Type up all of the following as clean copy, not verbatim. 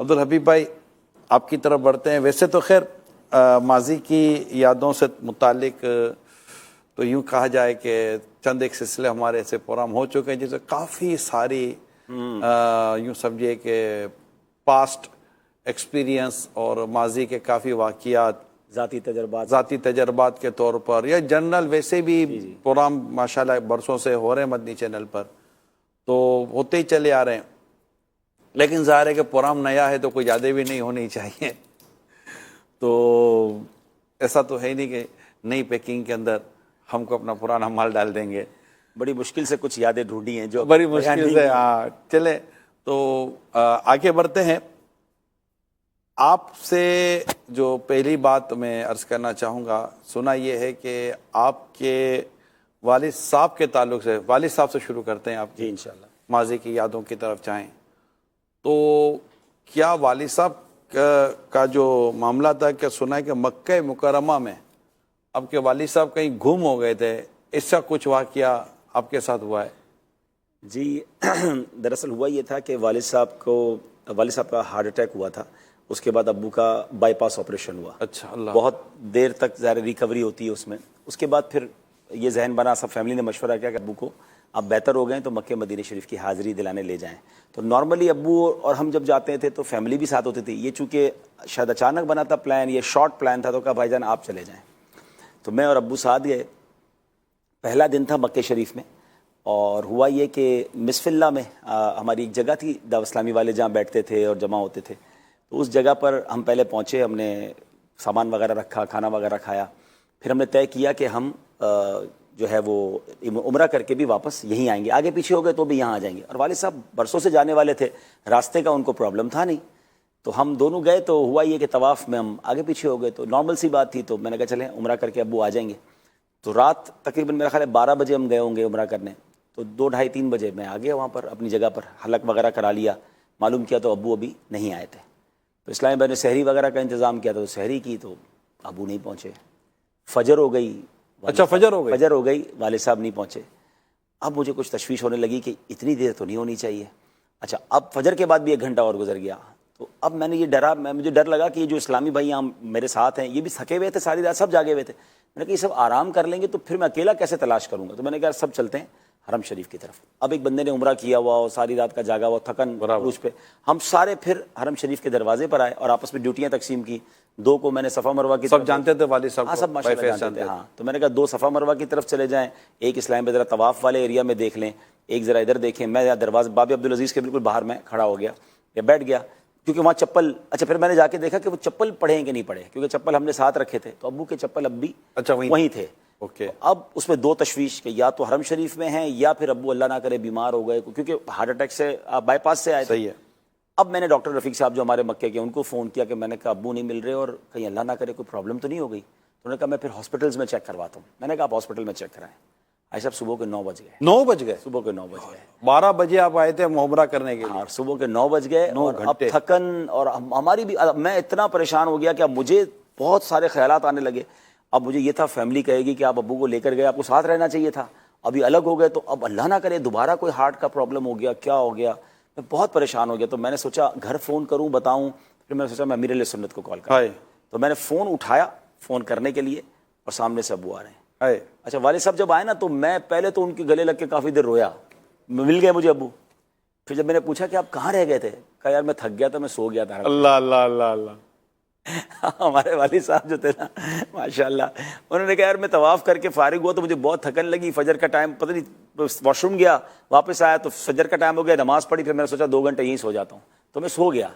عبدالحبیب بھائی آپ کی طرف بڑھتے ہیں. ویسے تو خیر ماضی کی یادوں سے متعلق تو یوں کہا جائے کہ چند ایک سلسلے ہمارے ایسے پروگرام ہو چکے ہیں جسے کافی ساری یوں سمجھیے کہ پاسٹ ایکسپیرینس اور ماضی کے کافی واقعات ذاتی تجربات کے طور پر یا جنرل ویسے بھی پروگرام ماشاءاللہ برسوں سے ہو رہے ہیں مدنی چینل پر تو ہوتے ہی چلے آ رہے ہیں. لیکن ظاہر ہے کہ پروگرام نیا ہے تو کوئی یادیں بھی نہیں ہونی چاہیے. تو ایسا تو ہے نہیں کہ نئی پیکنگ کے اندر ہم کو اپنا پرانا مال ڈال دیں گے. بڑی مشکل سے کچھ یادیں ڈھونڈی ہیں جو بڑی مشکل سے. چلے تو آگے بڑھتے ہیں. آپ سے جو پہلی بات میں عرض کرنا چاہوں گا, سنا یہ ہے کہ آپ کے والد صاحب کے تعلق سے, والد صاحب سے شروع کرتے ہیں آپ جی انشاءاللہ ماضی کی یادوں کی طرف چاہیں تو کیا والد صاحب کا جو معاملہ تھا کہ سنا ہے کہ مکہ مکرمہ میں آپ کے والد صاحب کہیں گم ہو گئے تھے, اس کا کچھ واقعہ آپ کے ساتھ ہوا ہے؟ جی دراصل ہوا یہ تھا کہ والد صاحب کا ہارٹ اٹیک ہوا تھا. اس کے بعد ابو کا بائی پاس آپریشن ہوا. اچھا. اللہ. بہت دیر تک ظاہر ریکوری ہوتی ہے اس میں. اس کے بعد پھر یہ ذہن بنا, سب فیملی نے مشورہ کیا کہ ابو کو اب بہتر ہو گئے تو مکہ مدینہ شریف کی حاضری دلانے لے جائیں. تو نارملی ابو اور ہم جب جاتے تھے تو فیملی بھی ساتھ ہوتی تھی. یہ چونکہ شاید اچانک بنا تھا پلان, یہ شارٹ پلان تھا, تو کہا بھائی جان آپ چلے جائیں. تو میں اور ابو ساتھ گئے. پہلا دن تھا مکہ شریف میں, اور ہوا یہ کہ مصف اللہ میں ہماری ایک جگہ تھی دعوت اسلامی والے جہاں بیٹھتے تھے اور جمع ہوتے تھے. تو اس جگہ پر ہم پہلے پہنچے, ہم نے سامان وغیرہ رکھا, کھانا وغیرہ کھایا. پھر ہم نے طے کیا کہ ہم جو ہے وہ عمرہ کر کے بھی واپس یہیں آئیں گے. آگے پیچھے ہو گئے تو بھی یہاں آ جائیں گے. اور والد صاحب برسوں سے جانے والے تھے, راستے کا ان کو پرابلم تھا نہیں. تو ہم دونوں گئے تو ہوا یہ کہ طواف میں ہم آگے پیچھے ہو گئے. تو نارمل سی بات تھی. تو میں نے کہا چلیں عمرہ کر کے ابو آ جائیں گے. تو رات تقریباً میرا خیال ہے 12 بجے ہم گئے ہوں گے عمرہ کرنے. تو 2 ڈھائی 3 بجے میں آ گیا وہاں پر اپنی جگہ پر, حلق وغیرہ کرا لیا. معلوم کیا تو ابو ابھی نہیں آئے تھے. تو اسلامی بھائی نے سحری وغیرہ کا انتظام کیا تھا, تو سحری کی تو ابو نہیں پہنچے. فجر ہو گئی. اچھا فجر ہو گئی. والد صاحب نہیں پہنچے. اب مجھے کچھ تشویش ہونے لگی کہ اتنی دیر تو نہیں ہونی چاہیے. اچھا اب فجر کے بعد بھی 1 گھنٹہ اور گزر گیا. تو اب میں نے یہ مجھے ڈر لگا کہ یہ جو اسلامی بھائی یہاں میرے ساتھ ہیں یہ بھی تھکے ہوئے تھے, ساری رات سب جاگے ہوئے تھے. میں نے کہا یہ سب آرام کر لیں گے تو پھر میں اکیلا کیسے تلاش کروں گا. تو میں نے کہا سب چلتے ہیں حرم شریف کی طرف. اب ایک بندے نے عمرہ کیا ہوا اور ساری رات کا جاگا ہوا, تھکن عروج پہ, ہم سارے پھر حرم شریف کے دروازے پر آئے اور آپس میں ڈیوٹیاں تقسیم کی. 2 کو میں نے صفا مروہ کی سب جانتے تھے والد صاحب؟ ہاں سب ماشاءاللہ جانتے تھے. ہاں تو میں نے کہا 2 صفا مروہ کی طرف چلے جائیں, ایک اسلام میں ذرا طواف والے ایریا میں دیکھ لیں, ایک ذرا ادھر دیکھیں. میں دروازے باب عبدالعزیز کے بالکل باہر میں کھڑا ہو گیا یا بیٹھ گیا کیونکہ وہاں چپل. اچھا پھر میں نے جا کے دیکھا کہ وہ چپل پڑھیں کہ نہیں پڑھے, کیونکہ چپل ہم نے ساتھ رکھے تھے. تو ابو کے چپل اب بھی وہیں تھے. اوکے. اب اس میں 2 تشویش کہ یا تو حرم شریف میں ہیں یا پھر ابو اللہ نہ کرے بیمار ہو گئے, کیونکہ ہارٹ اٹیک سے بائی پاس سے آئے. صحیح ہے. اب میں نے ڈاکٹر رفیق صاحب جو ہمارے مکے کے, ان کو فون کیا کہ میں نے کہا ابو نہیں مل رہے اور کہیں اللہ نہ کرے کوئی پرابلم تو نہیں ہو گئی. تو انہوں نے کہا میں پھر ہاسپٹلز میں چیک کرواتا ہوں. میں نے کہا آپ ہاسپٹل میں چیک کرائیں. ایسا صبح کے 9 بج گئے. 9 بج گئے؟ صبح کے 9 بج گئے. 12 بجے آپ آئے تھے عمرہ کرنے کے لیے. ہاں صبح کے 9 بج گئے. اور اب تھکن اور ہماری بھی, میں اتنا پریشان ہو گیا کہ اب مجھے بہت سارے خیالات آنے لگے. اب مجھے یہ تھا فیملی کہے گی کہ آپ ابو کو لے کر گئے, آپ کو ساتھ رہنا چاہیے تھا, ابھی الگ ہو گئے تو اب اللہ نہ کرے دوبارہ کوئی ہارٹ کا پرابلم ہو گیا, کیا ہو گیا. میں بہت پریشان ہو گیا. تو میں نے سوچا گھر فون کروں بتاؤں. پھر میں نے سوچا میں امیر علیہ سنت کو کال کروں. تو میں نے فون اٹھایا فون کرنے کے لیے, اور سامنے سے ابو آ رہے ہیں. اچھا والد صاحب جب آئے نا تو میں پہلے تو ان کے گلے لگ کے کافی دیر رویا. مل گئے مجھے ابو. پھر جب میں نے پوچھا کہ آپ کہاں رہ گئے تھے, کہا یار میں تھک گیا تھا, میں سو گیا تھا. اللہ اللہ اللہ اللہ. ہمارے والد صاحب جو تھے نا ماشاءاللہ, انہوں نے کہا یار میں طواف کر کے فارغ ہوا تو مجھے بہت تھکن لگی. فجر کا ٹائم پتہ نہیں واش روم گیا, واپس آیا تو فجر کا ٹائم ہو گیا, نماز پڑھی. پھر میں نے سوچا 2 گھنٹے یہیں سو جاتا ہوں, تو میں سو گیا.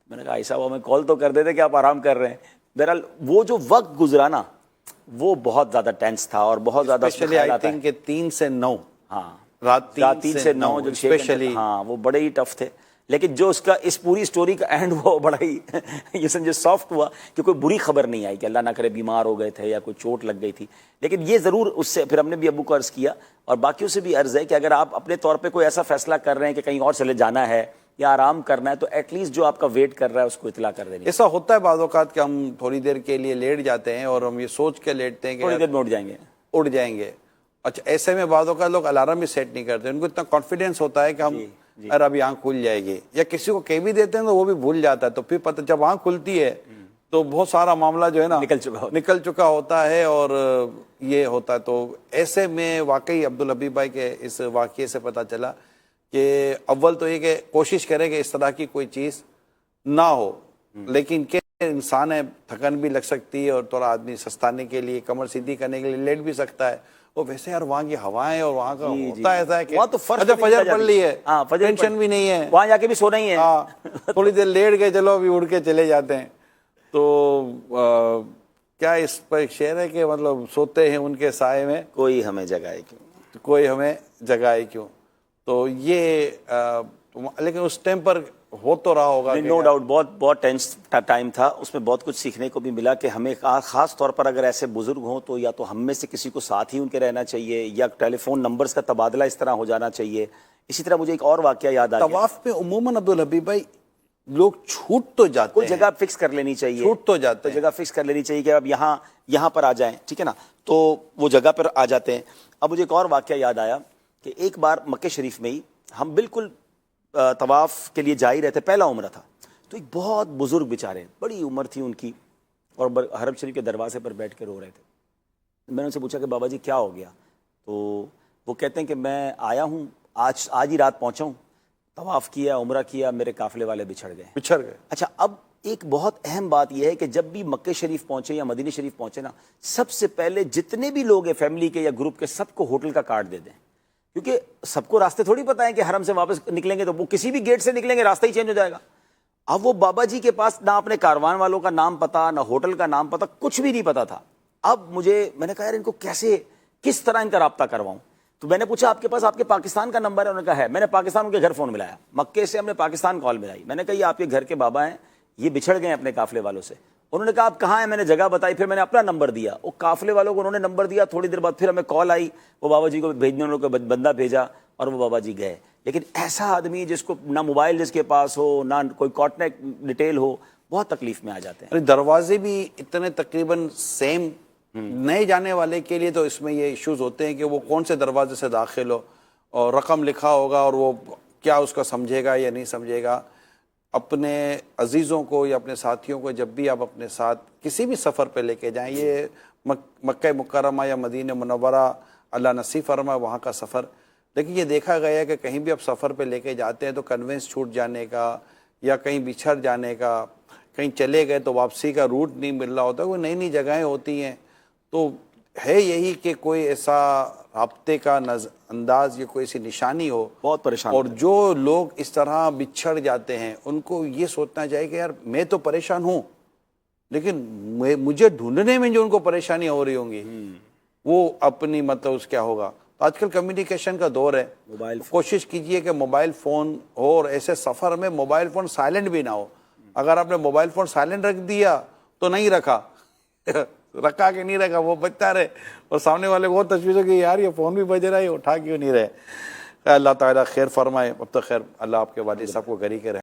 میں نے کہا ایسا ہوا میں کال تو کر دیتے کہ آپ آرام کر رہے ہیں. بہرحال وہ جو وقت گزرانا وہ بہت زیادہ ٹینس تھا اور بہت زیادہ خیالات ہیں کہ 3 سے 9. ہاں رات 3 سے 9 جو اسپیشلی, ہاں وہ بڑے ہی ٹف تھے. لیکن جو اس کا اس پوری سٹوری کا اینڈ ہوا بڑا ہی یہ سمجھے سافٹ ہوا کہ کوئی بری خبر نہیں آئی کہ اللہ نہ کرے بیمار ہو گئے تھے یا کوئی چوٹ لگ گئی تھی. لیکن یہ ضرور اس سے پھر ہم نے بھی ابو کو عرض کیا اور باقیوں سے بھی عرض ہے کہ اگر آپ اپنے طور پہ کوئی ایسا فیصلہ کر رہے ہیں کہ کہیں اور چلے جانا ہے یا آرام کرنا ہے تو ایٹ لیسٹ جو آپ کا ویٹ کر رہا ہے اس کو اطلاع کر دینی. ایسا ہوتا ہے بعض اوقات کہ ہم تھوڑی دیر کے لیے لیٹ جاتے ہیں اور ہم یہ سوچ کے لیٹتے ہیں کہ تھوڑی دیر میں اٹھ جائیں گے. اچھا ایسے میں بعض اوقات لوگ الارم بھی سیٹ نہیں کرتے, ان کو اتنا کانفیڈینس ہوتا ہے کہ ہم اور ابھی آنکھ کھل جائے گی، یا کسی کو کہہ بھی دیتے ہیں تو وہ بھی بھول جاتا ہے، تو پھر پتہ جب آنکھ کھلتی ہے تو بہت سارا معاملہ جو ہے نا نکل چکا ہوتا ہے، اور یہ ہوتا ہے۔ تو ایسے میں واقعی عبدالحبیب بھائی کے اس واقعے سے پتہ چلا کہ اول تو یہ کہ کوشش کرے کہ اس طرح کی کوئی چیز نہ ہو، لیکن کہ انسان ہے، تھکن بھی لگ سکتی ہے، اور تھوڑا آدمی سستانے کے لیے، کمر سیدھی کرنے کے لیے لیٹ بھی سکتا ہے۔ اور ویسے یار وہاں کی ہوائیں اور وہاں کا ہوتا ایسا ہے کہ وہاں تو اچھا فجر پڑھ لی ہے، ٹینشن بھی نہیں ہے، وہاں جا کے بھی سونا ہی ہے، تھوڑی دیر لیٹ گئے، چلو ابھی اڑ کے چلے جاتے ہیں۔ تو کیا اس پر ایک شعر ہے کہ مطلب سوتے ہیں ان کے سائے میں، کوئی ہمیں جگائے کیوں، کوئی ہمیں جگائے کیوں۔ تو یہ لیکن اس ٹائم پر ہو تو رہا ہوگا، نو ڈاؤٹ بہت ٹینس ٹائم تھا، اس میں بہت کچھ سیکھنے کو بھی ملا کہ ہمیں خاص طور پر اگر ایسے بزرگ ہوں تو یا تو ہم میں سے کسی کو ساتھ ہی ان کے رہنا چاہیے، یا ٹیلی فون نمبرز کا تبادلہ اس طرح ہو جانا چاہیے۔ اسی طرح مجھے ایک اور واقعہ یاد آ گیا، طواف پہ عموماً عبدالحبیب بھائی لوگ چھوٹ تو جاتے ہیں، کوئی جگہ فکس کر لینی چاہیے، چھوٹ تو جاتے ہیں، جگہ فکس کر لینی چاہیے کہ اب یہاں پر آ جائیں، ٹھیک ہے نا، تو وہ جگہ پر آ جاتے ہیں۔ اب مجھے ایک اور واقعہ یاد آیا کہ ایک بار مکہ شریف میں ہی ہم بالکل طواف کے لیے جا ہی رہے تھے، پہلا عمرہ تھا، تو ایک بہت بزرگ بیچارے، بڑی عمر تھی ان کی، اور حرم شریف کے دروازے پر بیٹھ کے رو رہے تھے۔ میں نے ان سے پوچھا کہ بابا جی کیا ہو گیا؟ تو وہ کہتے ہیں کہ میں آیا ہوں، آج ہی رات پہنچا ہوں، طواف کیا، عمرہ کیا، میرے قافلے والے بچھڑ گئے۔ اچھا، اب ایک بہت اہم بات یہ ہے کہ جب بھی مکہ شریف پہنچے یا مدینہ شریف پہنچے نا، سب سے پہلے جتنے بھی لوگ ہیں فیملی کے یا گروپ کے، سب کو ہوٹل کا کارڈ دے دیں، کیونکہ سب کو راستے تھوڑی پتہ ہے کہ حرم سے واپس نکلیں گے تو وہ کسی بھی گیٹ سے نکلیں گے، راستہ ہی چینج ہو جائے گا۔ اب وہ بابا جی کے پاس نہ اپنے کاروان والوں کا نام پتا، نہ ہوٹل کا نام پتا، کچھ بھی نہیں پتا تھا۔ اب میں نے کہا یار ان کو کس طرح ان کا رابطہ کرواؤں؟ تو میں نے پوچھا آپ کے پاس آپ کے پاکستان کا نمبر ہے؟ انہوں نے کہا ہے۔ میں نے پاکستان ان کے گھر فون ملایا، مکے سے ہم نے پاکستان کال ملائی، میں نے کہا یہ آپ کے گھر کے بابا ہیں، یہ بچھڑ گئے ہیں اپنے قافلے والوں سے۔ انہوں نے کہا آپ کہاں ہیں؟ میں نے جگہ بتائی، پھر میں نے اپنا نمبر دیا، وہ قافلے والوں کو انہوں نے نمبر دیا، تھوڑی دیر بعد پھر ہمیں کال آئی، وہ بابا جی کو بھیجنے، انہوں نے بندہ بھیجا اور وہ بابا جی گئے۔ لیکن ایسا آدمی جس کو نہ موبائل جس کے پاس ہو، نہ کوئی کانٹیکٹ ڈیٹیل ہو، بہت تکلیف میں آ جاتے ہیں۔ دروازے بھی اتنے تقریباً سیم، نئے جانے والے کے لیے تو اس میں یہ ایشوز ہوتے ہیں کہ وہ کون سے دروازے سے داخل ہو، اور رقم لکھا ہوگا اور وہ کیا اس کا سمجھے گا یا نہیں سمجھے گا۔ اپنے عزیزوں کو یا اپنے ساتھیوں کو جب بھی آپ اپنے ساتھ کسی بھی سفر پہ لے کے جائیں، یہ مکہ مکرمہ یا مدینہ منورہ اللہ نصیب فرمائے وہاں کا سفر، لیکن یہ دیکھا گیا ہے کہ کہیں بھی آپ سفر پہ لے کے جاتے ہیں تو کنوینس چھوٹ جانے کا یا کہیں بچھڑ جانے کا، کہیں چلے گئے تو واپسی کا روٹ نہیں مل رہا ہوتا، وہ نئی نئی جگہیں ہوتی ہیں، تو ہے یہی کہ کوئی ایسا رابطے کا انداز یا کوئی ایسی نشانی ہو، بہت پریشان۔ اور جو لوگ اس طرح بچھڑ جاتے ہیں ان کو یہ سوچنا چاہیے کہ یار میں تو پریشان ہوں، لیکن مجھے ڈھونڈنے میں جو ان کو پریشانیاں ہو رہی ہوں گی وہ اپنی مطلب اس کیا ہوگا۔ تو آج کل کمیونیکیشن کا دور ہے، کوشش کیجئے کہ موبائل فون ہو، اور ایسے سفر میں موبائل فون سائلنٹ بھی نہ ہو۔ اگر آپ نے موبائل فون سائلنٹ رکھ دیا تو نہیں رکھا کہ نہیں رکھا، وہ بجتا رہے، اور سامنے والے کو تشویش ہو کہ یار یہ فون بھی بج رہا ہے، اٹھا کیوں نہیں رہے۔ اللہ تعالیٰ خیر فرمائے۔ اب تو خیر اللہ آپ کے والد صاحب کو گھر ہی کے رہے۔